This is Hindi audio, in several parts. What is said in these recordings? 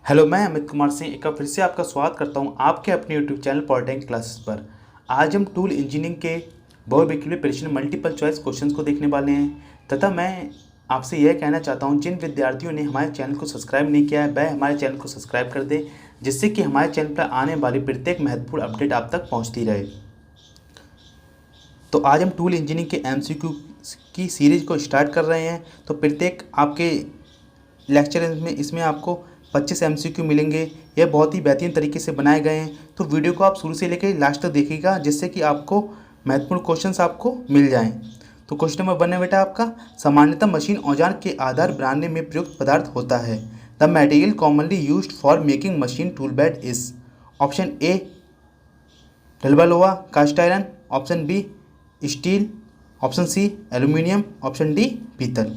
हेलो, मैं अमित कुमार सिंह एक बार फिर से आपका स्वागत करता हूं आपके अपने यूट्यूब चैनल पॉलिटेक्निक क्लासेस पर। आज हम टूल इंजीनियरिंग के बहुविकल्पीय प्रश्न मल्टीपल चॉइस क्वेश्चंस को देखने वाले हैं तथा मैं आपसे यह कहना चाहता हूं जिन विद्यार्थियों ने हमारे चैनल को सब्सक्राइब नहीं किया है वह हमारे चैनल को सब्सक्राइब कर दें, जिससे कि हमारे चैनल पर आने वाली प्रत्येक महत्वपूर्ण अपडेट आप तक पहुँचती रहे। तो आज हम टूल इंजीनियरिंग के MCQ की सीरीज को स्टार्ट कर रहे हैं। तो प्रत्येक आपके लेक्चर में इसमें आपको 25 MCQ मिलेंगे। यह बहुत ही बेहतरीन तरीके से बनाए गए हैं, तो वीडियो को आप शुरू से लेकर लास्ट तक देखिएगा, जिससे कि आपको महत्वपूर्ण क्वेश्चंस आपको मिल जाएं। तो क्वेश्चन नंबर 1 है बेटा आपका, सामान्यतः मशीन औजार के आधार बनाने में प्रयुक्त पदार्थ होता है। The material commonly used for making machine tool bed is. Option A ढलवा लोहा cast iron, option B steel, option C aluminium, option D पीतल।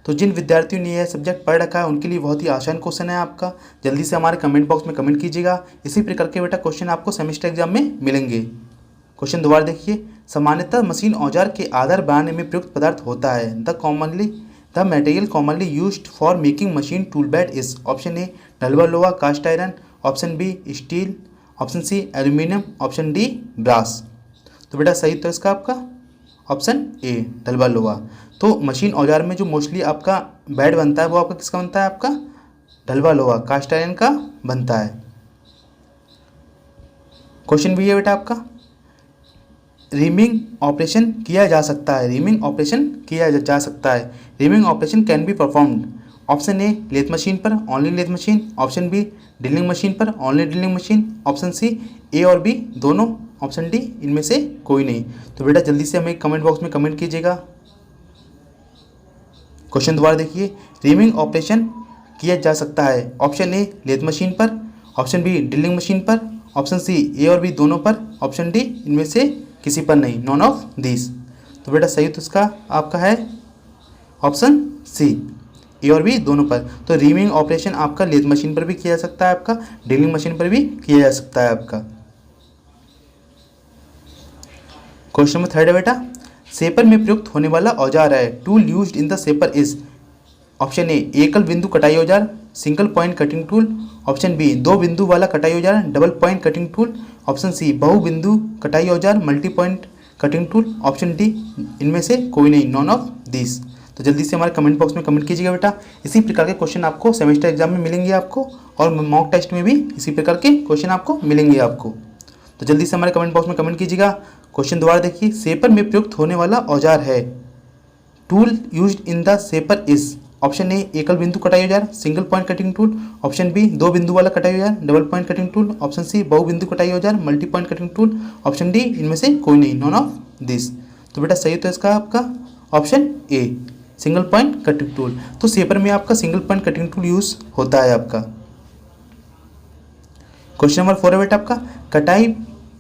तो जिन विद्यार्थियों ने यह सब्जेक्ट पढ़ रखा है उनके लिए बहुत ही आसान क्वेश्चन है आपका। जल्दी से हमारे कमेंट बॉक्स में कमेंट कीजिएगा। इसी प्रकार के बेटा क्वेश्चन आपको सेमेस्टर एग्जाम में मिलेंगे। क्वेश्चन दोबारा देखिए, सामान्यतः मशीन औजार के आधार बनाने में प्रयुक्त पदार्थ होता है। The material commonly used for making machine tool bed is. Option A ढलवा लोहा cast iron, option B steel, option C aluminium, option D brass. तो बेटा सही तो इसका आपका ऑप्शन ए ढलवा लोहा। तो मशीन औजार में जो मोस्टली आपका बेड बनता है वो आपका किसका बनता है, आपका ढलवा लोहा कास्ट आयरन का बनता है। क्वेश्चन भी है बेटा आपका, रीमिंग ऑपरेशन किया जा सकता है। रीमिंग ऑपरेशन किया जा सकता है। Reaming operation can be performed. Option A lathe machine पर, only lathe machine, option B drilling machine पर, only drilling machine, option C A और बी दोनों, ऑप्शन डी इनमें से कोई नहीं। तो बेटा जल्दी से हमें कमेंट बॉक्स में कमेंट कीजिएगा। क्वेश्चन दोबारा देखिए, रीमिंग ऑपरेशन किया जा सकता है। ऑप्शन ए लेथ मशीन पर, ऑप्शन बी ड्रिलिंग मशीन पर, ऑप्शन सी ए और बी दोनों पर, ऑप्शन डी इनमें से किसी पर नहीं, नॉन ऑफ दिस। तो बेटा सही तो इसका आपका है ऑप्शन सी ए और बी दोनों पर। तो रीमिंग ऑपरेशन आपका लेथ मशीन पर भी किया जा सकता है, आपका ड्रिलिंग मशीन पर भी किया जा सकता है आपका। क्वेश्चन नंबर 3 है बेटा, सेपर में प्रयुक्त होने वाला औजार है। Tool used in the shaper is. Option A एकल बिंदु कटाई औजार, single point cutting tool, option B दो बिंदु वाला कटाई औजार, double point cutting tool, option C बहु बिंदु कटाई औजार, multi point cutting tool, option D इनमें से कोई नहीं, नॉन ऑफ दिस। तो जल्दी से हमारे कमेंट बॉक्स में कमेंट कीजिएगा बेटा। इसी प्रकार के क्वेश्चन आपको सेमेस्टर एग्जाम में मिलेंगे आपको, और मॉक टेस्ट में भी इसी प्रकार के क्वेश्चन आपको मिलेंगे आपको। तो जल्दी से हमारे कमेंट बॉक्स में कमेंट कीजिएगा। क्वेश्चन दोबारा देखिए, सेपर में प्रयुक्त होने वाला औजार है। Tool used in the shaper is. Option A एकल बिंदु कटाई औजार, single point cutting tool, option B दो बिंदु वाला कटाई औजार, double point cutting tool, option C बहु बिंदु कटाई औजार, multi point cutting tool, option D इनमें से कोई नहीं, नॉन ऑफ दिस। तो बेटा सही तो इसका आपका option A single point cutting tool. तो सेपर में आपका single point cutting tool use होता है आपका। क्वेश्चन नंबर 4 है बेटा आपका, कटाई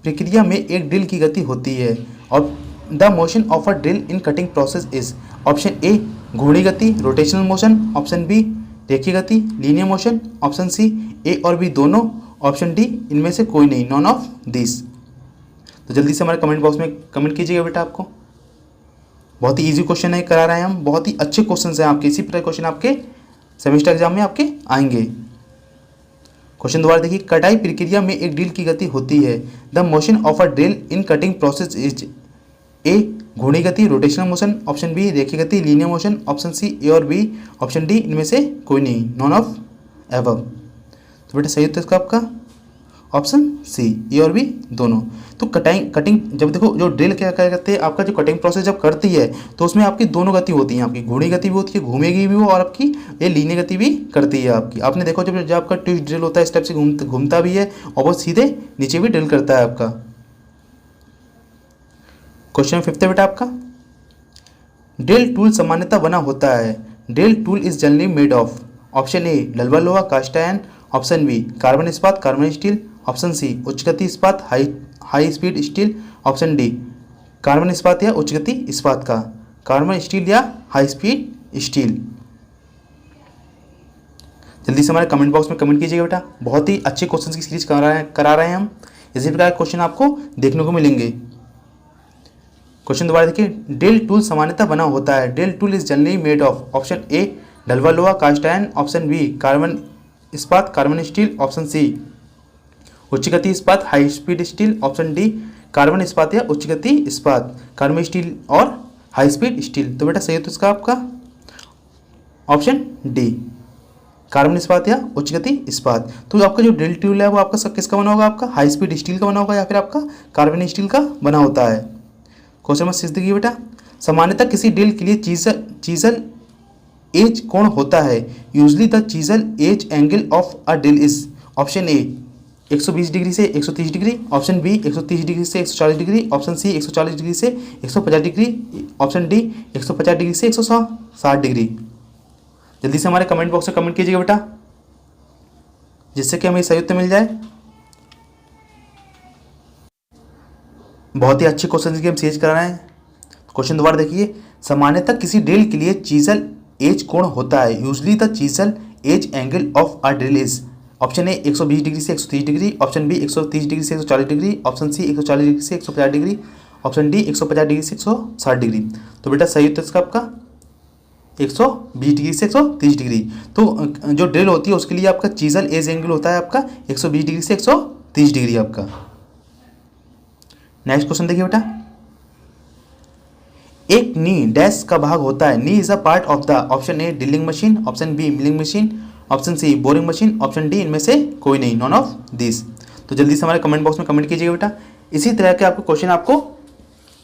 प्रक्रिया में एक ड्रिल की गति होती है। और the motion of a drill in cutting process is. Option ए घूर्णी गति रोटेशनल मोशन, ऑप्शन बी रेखीय गति linear motion, option C A और बी दोनों, ऑप्शन डी इनमें से कोई नहीं, नॉन ऑफ दिस। तो जल्दी से हमारे कमेंट बॉक्स में कमेंट कीजिएगा बेटा। आपको बहुत ही ईजी क्वेश्चन है करा रहे हैं हम, बहुत ही अच्छे क्वेश्चन हैं आपके। इसी प्रकार क्वेश्चन आपके सेमेस्टर एग्जाम में आपके आएंगे। क्वेश्चन दोबारा देखिए, कटाई प्रक्रिया में एक ड्रिल की गति होती है। The motion of a drill in cutting process is. A घूर्णी गति रोटेशनल मोशन, ऑप्शन बी रेखीय गति linear motion, option C A और बी, ऑप्शन डी इनमें से कोई नहीं, नॉन ऑफ एबव। तो बेटा सही होता है इसका आपका ऑप्शन सी ए और बी दोनों। तो कटिंग जब देखो जो ड्रिल क्या करते हैं, आपका जो कटिंग प्रोसेस जब करती है तो उसमें आपकी दोनों गति होती है, आपकी घूर्णी गति भी होती है, घूमेगी भी वो, और आपकी ये लीनियर गति भी करती है आपकी। आपने देखो जब आपका ट्विस्ट ड्रिल होता है इस टाइप से घूमता भी है और वो सीधे नीचे भी ड्रिल करता है आपका। क्वेश्चन 5 है बेटा आपका, ड्रिल टूल सामान्यतः बना होता है। Drill tool is generally made of. Option A ढलवा लोहा cast iron, option B carbon इस्पात कार्बन स्टील, ऑप्शन सी उच्च गति इस्पात high speed steel, option D carbon इस्पात या उच्च गति इस्पात का, कार्बन स्टील या हाई स्पीड स्टील। जल्दी से हमारे कमेंट बॉक्स में कमेंट कीजिएगा बेटा। बहुत ही अच्छे क्वेश्चन की सीरीज करा रहे हैं हम। इसी प्रकार क्वेश्चन आपको देखने को मिलेंगे। क्वेश्चन दोबारा देखिए, ड्रिल टूल सामान्यतः बना होता है। Drill tool is generally made of. Option A ढलवा लोहा cast iron, option B carbon इस्पात कार्बन स्टील, ऑप्शन सी उच्च गति इस्पात high speed steel, option D carbon इस्पात या उच्च गति इस्पात कार्बन स्टील और हाई स्पीड स्टील। तो बेटा सही उत्तर इसका आपका ऑप्शन डी कार्बन इस्पात या उच्च गति इस्पात। तो आपका जो ड्रिल टूल है वो आपका किसका बना होगा, आपका हाई स्पीड स्टील का बना होगा या फिर आपका कार्बन स्टील का बना होता है। क्वेश्चन नंबर 6 देखिए बेटा, सामान्यतः किसी ड्रिल के लिए चीजल एज कोण होता है। Usually the chisel edge angle of a drill is, option A 120 degree से 130 डिग्री, ऑप्शन बी 130 डिग्री से 140 डिग्री, ऑप्शन सी 140 डिग्री से 150 डिग्री, ऑप्शन डी 150 डिग्री से 160 डिग्री। जल्दी से हमारे कमेंट बॉक्स में कमेंट कीजिएगा बेटा, जिससे कि हमें सही उत्तर मिल जाए। बहुत ही अच्छे क्वेश्चन की हम सीरीज करा रहे हैं। क्वेश्चन दोबारा देखिए, सामान्यतः किसी ड्रिल के लिए चीजल एज कोण होता है। Usually the chisel edge angle of a drill is, option A 120 degree से 130 डिग्री, ऑप्शन बी 130 डिग्री से 140 डिग्री, ऑप्शन सी 140 डिग्री से 150 डिग्री, ऑप्शन डी 150 डिग्री से 160 डिग्री। तो बेटा सही उत्तर इसका आपका 120 डिग्री से 130 डिग्री। तो जो ड्रिल होती है उसके लिए आपका चीजल एज एंगल होता है आपका 120 डिग्री से 130 डिग्री आपका। नेक्स्ट क्वेश्चन देखिए बेटा, एक नी डैश का भाग होता है। Knee is a part of the, option A drilling machine, option B milling machine, option C boring machine, option D इनमें से कोई नहीं, नॉन ऑफ दिस। तो जल्दी से हमारे कमेंट बॉक्स में कमेंट कीजिएगा बेटा। इसी तरह के आपको क्वेश्चन आपको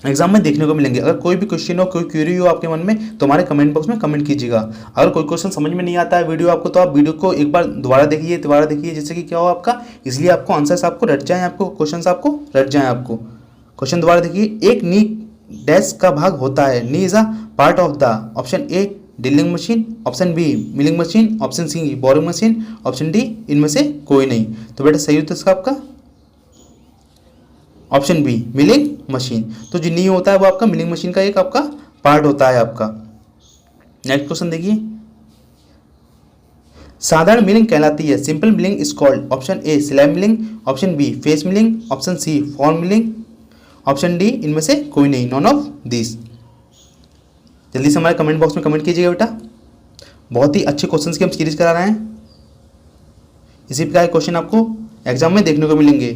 एग्जाम में देखने को मिलेंगे। अगर कोई भी क्वेश्चन हो, कोई क्वेरी हो आपके मन में, तो हमारे कमेंट बॉक्स में कमेंट कीजिएगा। अगर कोई क्वेश्चन समझ में नहीं आता है वीडियो आपको, तो आप वीडियो को एक बार दोबारा देखिए, जिससे कि क्या हो आपका इसलिए आपको आंसर्स आपको रट जाए, आपको क्वेश्चन आपको रट जाए। आपको क्वेश्चन दोबारा देखिए, एक नी डैश का भाग होता है। Knee is a part of the, option A drilling machine, option B milling machine, option C boring machine, option D इनमें से कोई नहीं। तो बेटा सही उत्तर इसका आपका ऑप्शन बी मिलिंग मशीन। तो जो नी होता है वो आपका मिलिंग मशीन का एक आपका पार्ट होता है आपका। नेक्स्ट क्वेश्चन देखिए, साधारण मिलिंग कहलाती है। Simple milling is called, option A slab milling, option B face milling, option C form milling, option D इनमें से कोई नहीं, नॉन ऑफ दिस। जल्दी से हमारे कमेंट बॉक्स में कमेंट कीजिएगा बेटा। बहुत ही अच्छे क्वेश्चंस की हम सीरीज करा रहे हैं। इसी प्रकार के क्वेश्चन आपको एग्जाम में देखने को मिलेंगे।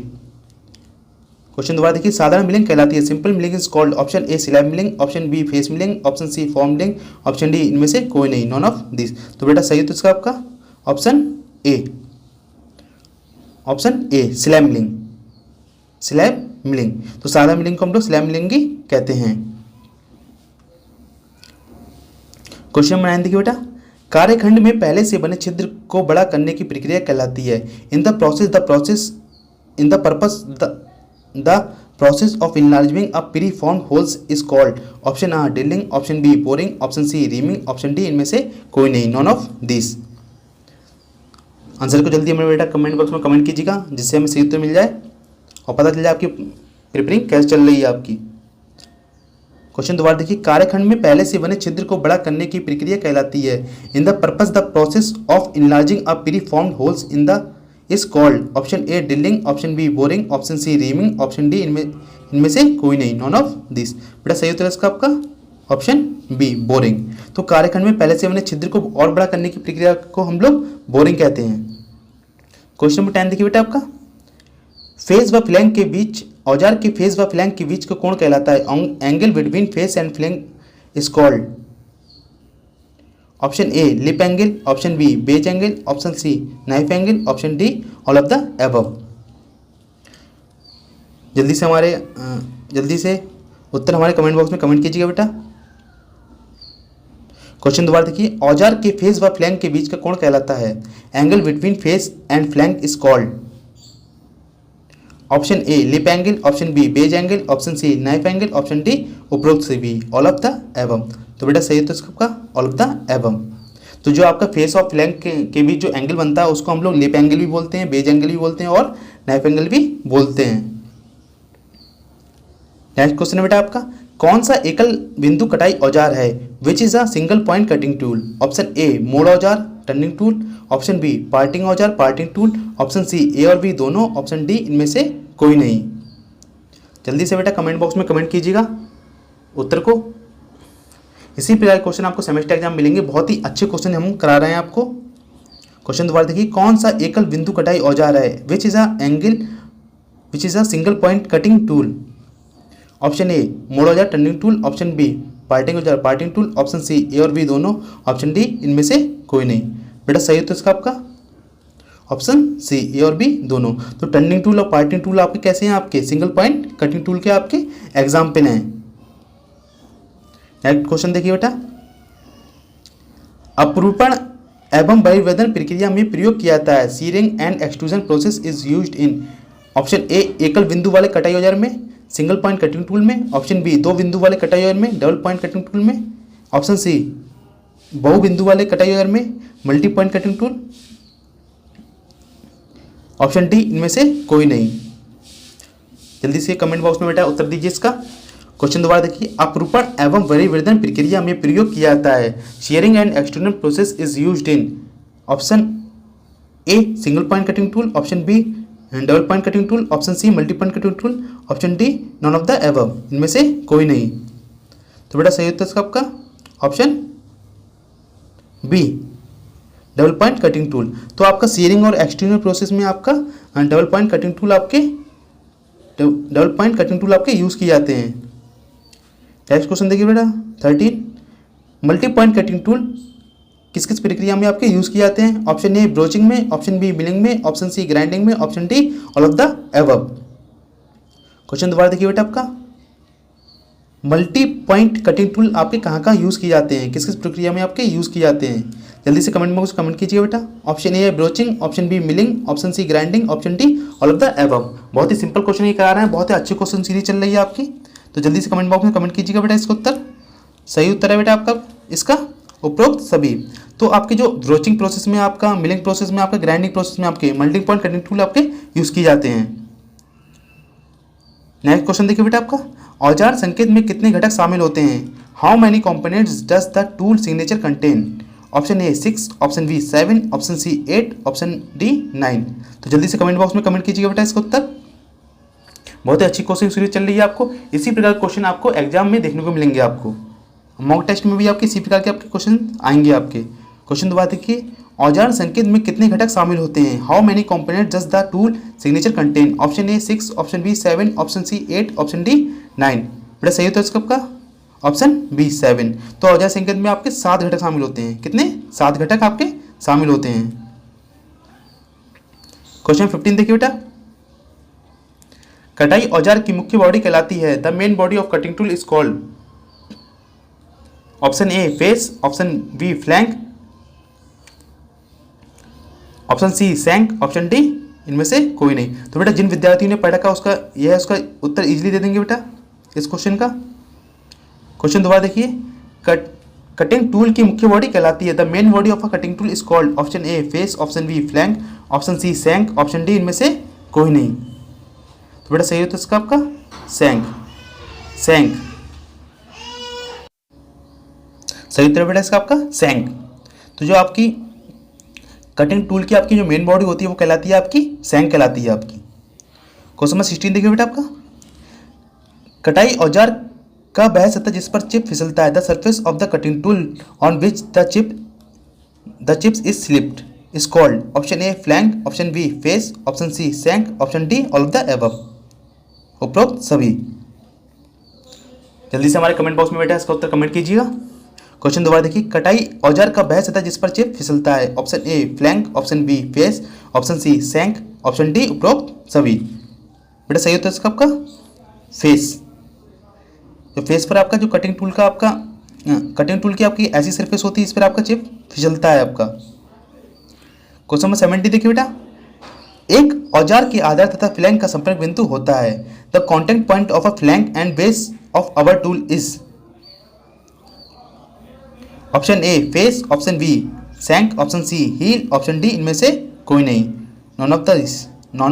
क्वेश्चन दोबारा देखिए, साधारण मिलिंग कहलाती है। Simple milling is called, option A slab milling, option B face milling, option C form milling, option D इनमें से कोई नहीं, नॉन ऑफ दिस। तो बेटा सही तो इसका आपका option A slab milling, slab milling. तो साधारण मिलिंग को हम लोग स्लैब मिलिंग ही कहते हैं। क्वेश्चन नंबर 9 देखिए बेटा, कार्यखंड में पहले से बने छिद्र को बड़ा करने की प्रक्रिया कहलाती है। In the process of enlarging a preformed holes is called, option A drilling, option B boring, option C reaming, option D इनमें से कोई नहीं, नॉन ऑफ दिस। आंसर को जल्दी हमें बेटा कमेंट बॉक्स में कमेंट कीजिएगा, जिससे हमें सही उत्तर मिल जाए और पता चल जाए आपकी प्रिपेयरिंग कैसे चल रही है आपकी। क्वेश्चन दोबारा देखिए, कार्यखंड में पहले से बने छिद्र को बड़ा करने की प्रक्रिया कहलाती है। In the process of enlarging a preformed holes in the is called, option A drilling, option B boring, option C reaming, option D इनमें से कोई नहीं, नॉन ऑफ दिस। बेटा सही उत्तर इसका आपका ऑप्शन बी बोरिंग। तो कार्यखंड में पहले से बने छिद्र को और बड़ा करने की प्रक्रिया को हम लोग बोरिंग कहते हैं। क्वेश्चन नंबर 10 देखिए बेटा, आपका फेस व फ्लैंक के बीच, औजार के फेस व फ्लैंक के बीच का कोण कहलाता है। Angle between face and flank is called, option A lip angle, option B wedge angle, option C knife angle, option D all of the above. जल्दी से उत्तर हमारे कमेंट बॉक्स में कमेंट कीजिएगा बेटा। क्वेश्चन दोबारा देखिए, औजार के फेस व फ्लैंक के बीच का कोण कहलाता है। Angle between face and flank is called, option A lip angle, option B wedge angle, option C knife angle, option D उपरोक्त से भी, ऑल ऑफ द एबव। तो बेटा सही है तो इसका ऑल ऑफ द एबव। तो जो आपका फेस और फ्लैंक के बीच जो एंगल बनता है उसको हम लोग लिप एंगल भी बोलते हैं, बेज एंगल भी बोलते हैं और नाइफ एंगल भी बोलते हैं। नेक्स्ट क्वेश्चन है बेटा आपका, कौन सा एकल बिंदु कटाई औजार है। Which is a single point cutting tool, option A मोड़ औजार turning tool, option B parting औजार parting tool, option C A और बी दोनों, ऑप्शन डी इनमें से कोई नहीं। जल्दी से बेटा कमेंट बॉक्स में कमेंट कीजिएगा उत्तर को। इसी प्रकार क्वेश्चन आपको सेमेस्टर एग्जाम मिलेंगे। बहुत ही अच्छे क्वेश्चन हम करा रहे हैं आपको। क्वेश्चन दोबारा देखिए, कौन सा एकल बिंदु कटाई औजार है? Which is a single point cutting tool? Option A मोड़ औजार turning tool, option B parting औजार parting tool, option C A और बी दोनों, ऑप्शन डी इनमें से कोई नहीं। बेटा सही उत्तर इसका आपका ऑप्शन सी ए और बी दोनों। तो टर्निंग टूल और पार्टिंग टूल आपके कैसे हैं? आपके सिंगल पॉइंट कटिंग टूल के आपके एग्जाम्पल हैं। नेक्स्ट क्वेश्चन देखिए बेटा, अपरूपण एवं बहिर्वेदन प्रक्रिया में प्रयोग किया जाता है। Shearing and extrusion process is used in, option A एकल बिंदु वाले कटाई औजार में, सिंगल पॉइंट कटिंग टूल में, ऑप्शन बी दो बिंदु वाले कटाई औजार में, डबल पॉइंट कटिंग टूल में, ऑप्शन सी बहु बिंदु वाले कटाई औजार में, multi point cutting tool, option D इनमें से कोई नहीं। जल्दी से कमेंट बॉक्स में बेटा उत्तर दीजिए इसका। क्वेश्चन दोबारा देखिए, अपरूपण एवं बहिर्वेदन प्रक्रिया में प्रयोग किया जाता है। Sharing and external process is used in, option A single point cutting tool, option B double point cutting tool, option C multi point cutting tool, option D none of the above, इनमें से कोई नहीं। तो बेटा सही उत्तर इसका आपका option B double point cutting tool. तो आपका शेयरिंग और एक्सटर्नल प्रोसेस में आपका डबल पॉइंट कटिंग टूल आपके यूज़ किए जाते हैं। नेक्स्ट क्वेश्चन देखिए बेटा 13, मल्टी पॉइंट कटिंग टूल किस किस प्रक्रिया में आपके यूज़ किए जाते हैं? ऑप्शन ए ब्रोचिंग में, ऑप्शन बी मिलिंग में, ऑप्शन सी ग्राइंडिंग में, option D all of the above. Question दोबारा देखिए बेटा, आपका मल्टी पॉइंट कटिंग टूल आपके कहाँ कहाँ यूज़ किए जाते हैं, किस किस प्रक्रिया में आपके यूज़ किए जाते हैं? जल्दी से कमेंट बॉक्स कमेंट कीजिए बेटा। Option A broaching, option B milling, option C grinding, option D all of the above. बहुत ही सिंपल क्वेश्चन ये करा रहे हैं, बहुत ही अच्छी क्वेश्चन सीरीज चल रही है आपकी। तो जल्दी से कमेंट बॉक्स में कमेंट कीजिएगा बेटा इसका उत्तर। सही उत्तर है बेटा आपका इसका उपरोक्त सभी। तो आपके जो ब्रोचिंग प्रोसेस में आपका, मिलिंग प्रोसेस में आपका, ग्राइंडिंग प्रोसेस में आपके मल्टी पॉइंट कटिंग टूल आपके यूज़ किए जाते हैं। नेक्स्ट क्वेश्चन देखिए बेटा, आपका औजार संकेत में कितने घटक शामिल होते हैं? How many components does the tool signature contain? Option A 6, option B 7, option C 8, option D 9। तो जल्दी से कमेंट बॉक्स में कमेंट कीजिएगा बेटा इसका उत्तर। बहुत ही अच्छी क्वेश्चन सीरीज चल रही है आपको। इसी प्रकार के क्वेश्चन आपको एग्जाम में देखने को मिलेंगे। आपको मॉक टेस्ट में भी आपके इसी प्रकार के आपके क्वेश्चन आएंगे आपके। क्वेश्चन दोबारा देखिए, औजार संकेत में कितने घटक शामिल होते हैं? How many component does the tool signature contain? Option A 6, option B 7, option C 8, option D 9। बेटा सही होता है इसका आपका ऑप्शन बी 7। तो औजार संकेत में आपके 7 घटक शामिल होते हैं। कितने? 7 घटक आपके शामिल होते हैं। क्वेश्चन 15 देखिए बेटा, कटाई औजार की मुख्य बॉडी कहलाती है। The main body of cutting tool is called, option A face, option B flank, option C shank, option D इनमें से कोई नहीं। तो बेटा जिन विद्यार्थियों ने पढ़ा का उसका यह है, उसका उत्तर इजीली दे देंगे बेटा इस क्वेश्चन का। क्वेश्चन दोबारा देखिए, कटिंग टूल की मुख्य बॉडी कहलाती है। The main body of a cutting tool is called, option A face, option B flank, option C shank, option D इनमें से कोई नहीं। तो बेटा सही होता है इसका आपका सैंक। सही उत्तर बेटा इसका आपका सैंक। तो जो आपकी कटिंग टूल की आपकी जो मेन बॉडी होती है वो कहलाती है आपकी सैंक कहलाती है आपकी। क्वेश्चन नंबर 16 देखिए बेटा, आपका कटाई औजार का वह सतह जिस पर चिप फिसलता है। The surface of the cutting tool on which the chips is slipped is called, option A flank, option B face, option C shank, option D all of the above. उपरोक्त सभी। जल्दी से हमारे कमेंट बॉक्स में बेटा इसका उत्तर कमेंट कीजिएगा। क्वेश्चन दोबारा देखिए, कटाई औजार का वह सतह जिस पर चिप फिसलता है। Option A flank, option B face, option C shank, option D उपरोक्त सभी। बेटा सही होता है इसका आपका फेस। तो फेस पर आपका जो कटिंग टूल की आपकी ऐसी सरफेस होती है इस पर आपका चिप फिसलता है आपका। क्वेश्चन नंबर 70 देखिए बेटा, एक औजार के आधार तथा फ्लैंक का संपर्क बिंदु होता है। The contact point of a flank and base of our tool is, option A face, option B shank, option C heel, option D इनमें से कोई नहीं। None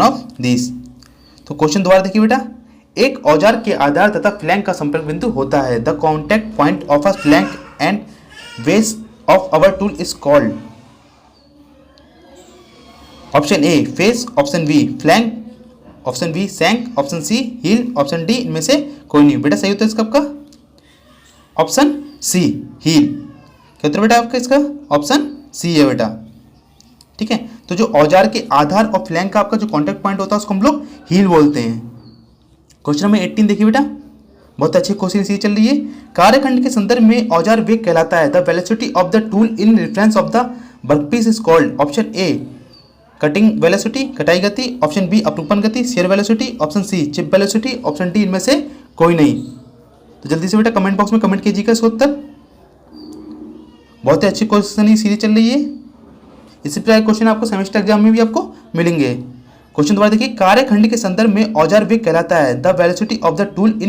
of this. तो क्वेश्चन दोबारा देखिए बेटा, एक औजार के आधार तथा फ्लैंक का संपर्क बिंदु होता है। The contact point of a flank and base of our tool is called, option A face, option B flank, option B shank, option C heel, option D इनमें से कोई नहीं। बेटा सही होता है इसका आपका ऑप्शन सी हील। क्या उत्तर बेटा आपका इसका ऑप्शन सी है बेटा। ठीक है। तो जो औजार के आधार और फ्लैंक का आपका जो कॉन्टैक्ट पॉइंट होता है उसको हम लोग हील बोलते हैं। क्वेश्चन नंबर 18 देखिए बेटा, बहुत अच्छे क्वेश्चन सी चल रही है। कार्यखंड के संदर्भ में औजार वेग कहलाता है। The velocity of the tool in reference of the workpiece is called. Option A cutting velocity, कटाई गति, ऑप्शन बी अपरूपण गति, shear velocity, option C chip velocity, option D इनमें से कोई नहीं। तो जल्दी से बेटा कमेंट बॉक्स में कमेंट कीजिएगा इसका उत्तर। बहुत ही अच्छी क्वेश्चन ही सीरीज चल रही है। इसी प्रकार क्वेश्चन आपको सेमेस्टर एग्जाम में भी आपको मिलेंगे। क्वेश्चन दोबारा देखिए, कार्यखंड के संदर्भ में औजार वेग कहलाता है। The velocity of the tool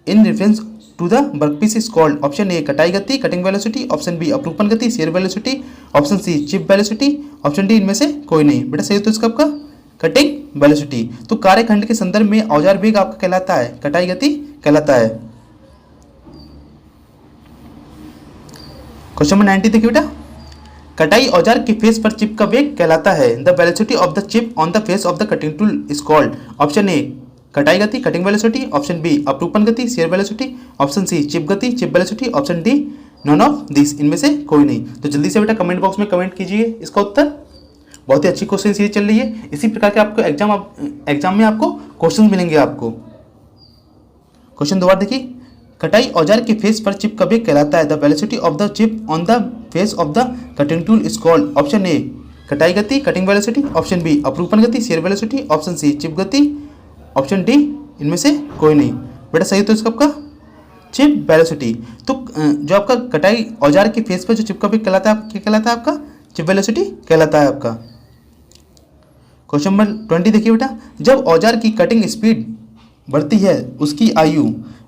in reference to the workpiece is called. Option A कटाई गति, कटिंग वेलोसिटी, ऑप्शन बी अपरूपण गति, shear velocity, option C chip velocity, option D इनमें से कोई नहीं। बेटा सही तो इसका आपका कटिंग वेलोसिटी। तो कार्यखंड के संदर्भ में औजार वेग आपका कहलाता है कटाई गति कहलाता है। क्वेश्चन नंबर 90 देखिए बेटा, कटाई औजार के फेस पर चिप का वेग कहलाता है। The velocity of the chip on the face of the cutting tool is called. Option A कटाई गति, कटिंग वेलोसिटी, ऑप्शन बी अपरूपण गति, shear velocity, option C chip गति, chip velocity, option D none of this, इनमें से कोई नहीं। तो जल्दी से बेटा कमेंट बॉक्स में कमेंट कीजिए इसका उत्तर। बहुत ही अच्छी क्वेश्चन सीरीज चल रही है। इसी प्रकार के आपको एग्जाम में आपको क्वेश्चन मिलेंगे आपको। क्वेश्चन दोबारा देखिए, कटाई औजार के फेस पर चिप का वेग कहलाता है। The velocity of the chip on the face of the cutting tool is called. Option A कटाई गति, कटिंग वेलोसिटी, ऑप्शन बी अपरूपण गति, shear velocity, option C chip गति, ऑप्शन डी इनमें से कोई नहीं। बेटा सही तो इसका आपका चिप वेलोसिटी। तो जो आपका कटाई औजार के फेस पर जो चिप का वेग कहलाता है क्या कहलाता है आपका चिप वेलोसिटी कहलाता है आपका। क्वेश्चन नंबर 20 देखिए बेटा, जब औजार की कटिंग स्पीड बढ़ती है उसकी आयु।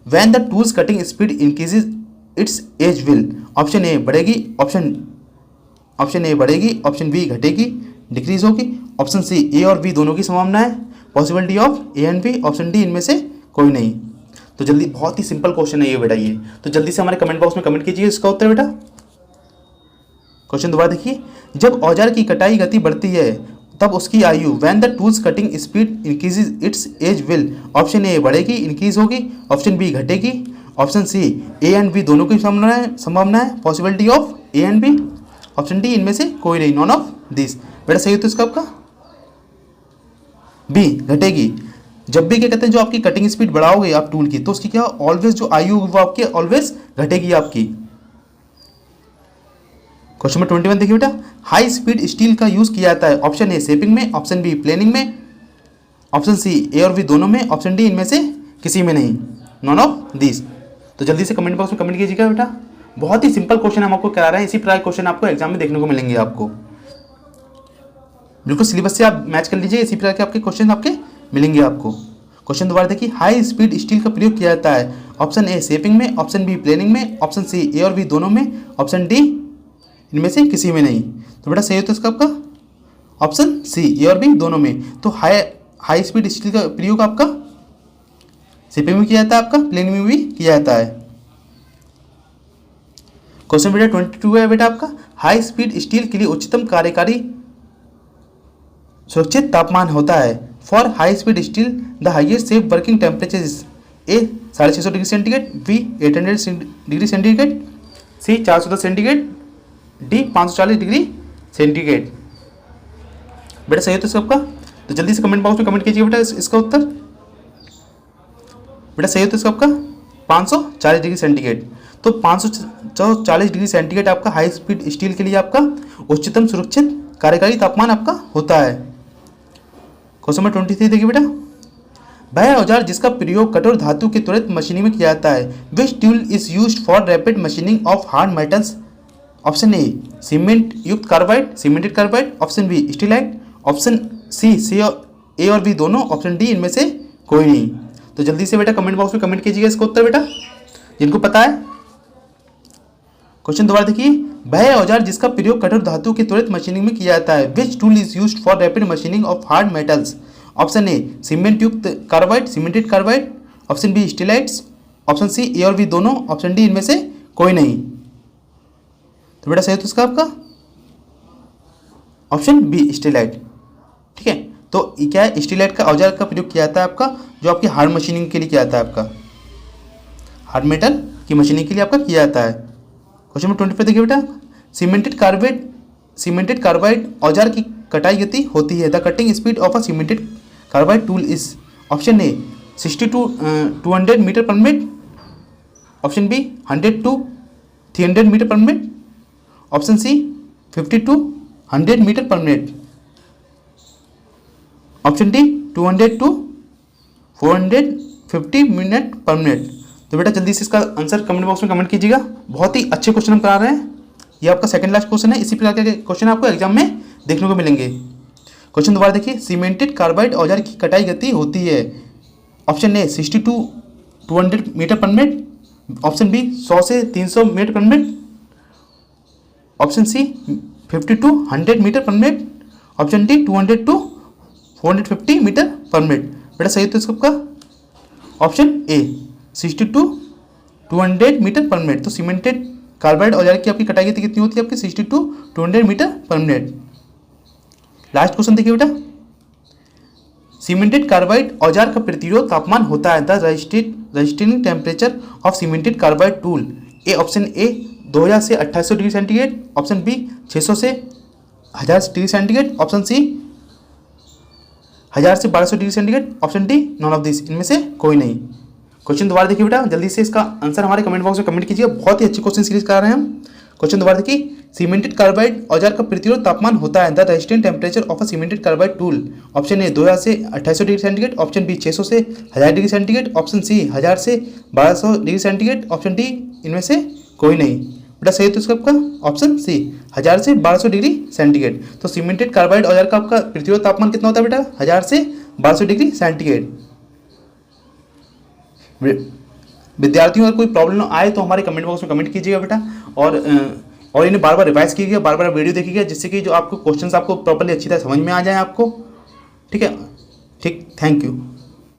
When the tool's cutting speed increases its age will. Option A बढ़ेगी, ऑप्शन ए बढ़ेगी, ऑप्शन बी घटेगी डिक्रीज होगी, ऑप्शन सी ए और बी दोनों की संभावना है, possibility of A and B, option D इनमें से कोई नहीं। तो जल्दी, बहुत ही सिंपल क्वेश्चन है ये बेटा ये। तो जल्दी से हमारे कमेंट बॉक्स में कमेंट कीजिए इसका उत्तर बेटा। क्वेश्चन दोबारा देखिए, जब औजार की कटाई गति बढ़ती है तब उसकी आयु। When the tool's cutting speed increases its age will. Option A बढ़ेगी इंक्रीज होगी, ऑप्शन बी घटेगी, option C A and B दोनों की संभावना है, possibility of A and B, option D इनमें से कोई नहीं, नॉन ऑफ दिस। बेटा सही तो इसका आपका बी घटेगी। जब भी क्या कहते हैं जो आपकी कटिंग स्पीड बढ़ाओगे आप टूल की तो उसकी क्या ऑलवेज जो आयु वो आपकी ऑलवेज घटेगी आपकी। क्वेश्चन नंबर 21 देखिए बेटा, हाई स्पीड स्टील का यूज किया जाता है। ऑप्शन ए शेपिंग में, ऑप्शन बी प्लेनिंग में, ऑप्शन सी ए और बी दोनों में, ऑप्शन डी इनमें से किसी में नहीं, नॉन ऑफ दिस। तो जल्दी से कमेंट बॉक्स में कमेंट कीजिएगा बेटा। बहुत ही सिंपल क्वेश्चन हम आपको करा रहे हैं। इसी प्रकार क्वेश्चन आपको एग्जाम में देखने को मिलेंगे आपको। बिल्कुल सिलेबस से आप मैच कर लीजिए, इसी प्रकार के आपके क्वेश्चन आपके मिलेंगे आपको। क्वेश्चन दोबारा देखिए, हाई स्पीड स्टील का प्रयोग किया जाता है। ऑप्शन ए शेपिंग में, ऑप्शन बी प्लेनिंग में, ऑप्शन सी ए और बी दोनों में, ऑप्शन डी इनमें से किसी में नहीं। तो बेटा सही होता है इसका आपका ऑप्शन सी ए और बी दोनों में। तो हाई स्पीड स्टील का प्रयोग आपका शेपिंग में किया जाता है, आपका प्लेनिंग में भी किया जाता है। क्वेश्चन बेटा 22 है बेटा आपका, हाई स्पीड स्टील के लिए उच्चतम कार्यकारी सुरक्षित तापमान होता है। For high speed steel the highest safe working temperature is A 650 degree centigrade, B 800 degree centigrade, C 410 centigrade, D 540 degree centigrade. बेटा सही हो तो सबका। तो जल्दी से कमेंट बॉक्स में कमेंट कीजिए बेटा इसका उत्तर। बेटा सही हो तो इसका आपका 540 डिग्री सेंटीग्रेड। तो 540 डिग्री सेंटीग्रेड आपका हाई स्पीड स्टील के लिए आपका उच्चतम सुरक्षित कार्यकारी तापमान आपका होता है। क्वेश्चन नंबर 23 देखिए बेटा, वह औजार जिसका प्रयोग कठोर धातु के त्वरित मशीनिंग में किया जाता है। Which tool is used for rapid machining of hard metals. Option A cement युक्त carbide, cemented carbide, option B stellite, option C A और बी दोनों, ऑप्शन डी इनमें से कोई नहीं। तो जल्दी से बेटा कमेंट बॉक्स में कमेंट कीजिएगा इसका उत्तर बेटा जिनको पता है। क्वेश्चन दोबारा देखिए, वह औजार जिसका प्रयोग कठोर धातु के त्वरित मशीनिंग में किया जाता है। Which tool is used for rapid machining of hard metals. Option A cement युक्त carbide, cemented carbide, option B stellites, option C A और बी दोनों, ऑप्शन डी इनमें से कोई नहीं। तो बेटा सही तो इसका आपका ऑप्शन बी स्टीलाइट। ठीक है, तो क्या है स्टीलाइट का औजार का प्रयोग किया जाता है आपका जो आपकी हार्ड मशीनिंग के लिए किया जाता है, आपका हार्ड मेटल की मशीनिंग के लिए आपका किया जाता है। क्वेश्चन नंबर 20 पे देखिए बेटा, सीमेंटेड कार्बाइड औजार की कटाई गति होती है? The cutting speed of a cemented carbide tool is option A 60 to 200 meter per minute, option B 100 to 300 meter per minute, option C 50 to 100 meter per minute, option D 200 to 450 minute per minute. तो बेटा जल्दी से इसका आंसर कमेंट बॉक्स में कमेंट कीजिएगा। बहुत ही अच्छे क्वेश्चन हम करा रहे हैं। ये आपका सेकंड लास्ट क्वेश्चन है। इसी प्रकार के क्वेश्चन आपको एग्जाम में देखने को मिलेंगे। क्वेश्चन दोबारा देखिए, सीमेंटेड कार्बाइड औजार की कटाई गति होती है? Option A 60 to 200 meter per minute, option B 100 से 300 meter per minute, option C 50 to 100 meter per minute, option D 200 to 450 meter per minute. बेटा सही तो इसका option A 60 to 200 meter per minute. तो सीमेंटेड कार्बाइड औजार की आपकी कटाई गति कितनी होती है? आपकी 60 to 200 meter per minute. Last question देखिए बेटा, सीमेंटेड कार्बाइड औजार का प्रतिरोध तापमान होता है? The resisting temperature of cemented carbide tool A, option A 2000 से 2800 डिग्री सेंटीग्रेड, ऑप्शन बी 600 से 1000 डिग्री सेंटीग्रेड, ऑप्शन सी 1000 से 1200 degree centigrade, option D none of this, इनमें से कोई नहीं। क्वेश्चन दोबारा देखिए बेटा, जल्दी से इसका आंसर हमारे कमेंट बॉक्स में कमेंट कीजिएगा। बहुत ही अच्छी क्वेश्चन सीरीज करा रहे हैं हम। क्वेश्चन दोबारा देखिए, सीमेंटेड कार्बाइड औजार का प्रतिरोध तापमान होता है? The resistant temperature of a cemented carbide tool, option ए 2000 से 2800 डिग्री सेंटीग्रेड, ऑप्शन बी 600 से 1000 डिग्री सेंटीग्रेड, ऑप्शन सी 1000 से 1200 डिग्री सेंटीग्रेड, ऑप्शन डी इनमें से कोई नहीं। बेटा सही तो इसका आपका ऑप्शन सी 1000 से 1200 डिग्री सेंटीग्रेड। तो सीमेंटेड कार्बाइड औजार का आपका प्रतिरोध तापमान कितना होता है बेटा? 1000 से 1200 डिग्री सेंटीग्रेड। विद्यार्थियों अगर कोई प्रॉब्लम आए तो हमारे कमेंट बॉक्स में कमेंट कीजिएगा बेटा, और इन्हें बार बार रिवाइज कीजिएगा, बार बार वीडियो देखिएगा, जिससे कि जो आपको क्वेश्चंस आपको प्रॉपर्ली अच्छी तरह समझ में आ जाए आपको। ठीक है, ठीक, थैंक यू।